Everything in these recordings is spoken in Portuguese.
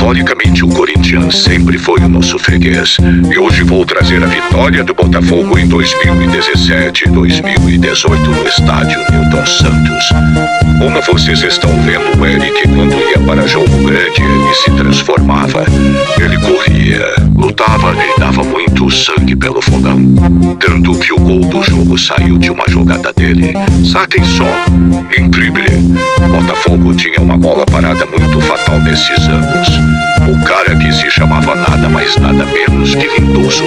Historicamente, o Corinthians sempre foi o nosso freguês. E hoje vou trazer a vitória do Botafogo em 2017 e 2018 no estádio Newton Santos. Como vocês estão vendo, o Eric, quando ia para jogo grande, ele se transformava. Ele corria, lutava e dava muito sangue pelo fundão. Tanto que o gol do jogo saiu de uma jogada dele. Saquem só, incrível. Botafogo tinha uma bola parada muito fatal nesses anos. O cara que se chamava nada mais nada menos que Lindoso,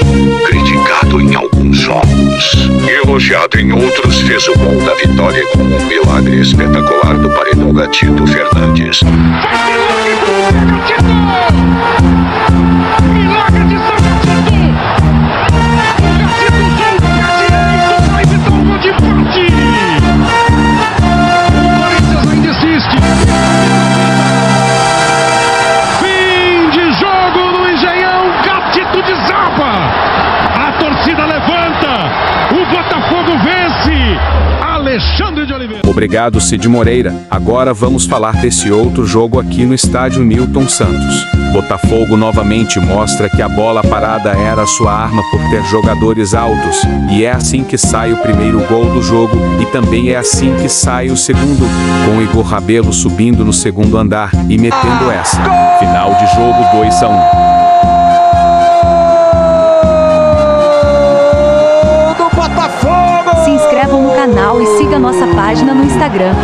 criticado em alguns jogos e elogiado em outros, fez o gol da vitória com um milagre espetacular do paredão Gatito Fernandes. Milagre de São Gatito! O Gatito solta a direita, vai evitar o gol de empate! O Corinthians ainda insiste. Fim de jogo no Engenhão, Gatito desaba! A torcida levanta, o Botafogo vence! Alexandre de Oliveira. Obrigado, Cid Moreira. Agora vamos falar desse outro jogo aqui no estádio Newton Santos. Botafogo novamente mostra que a bola parada era sua arma por ter jogadores altos, e é assim que sai o primeiro gol do jogo, e também é assim que sai o segundo, com Igor Rabelo subindo no segundo andar e metendo essa. Final de jogo 2-1. Se inscrevam no canal e siga nossa página no Instagram.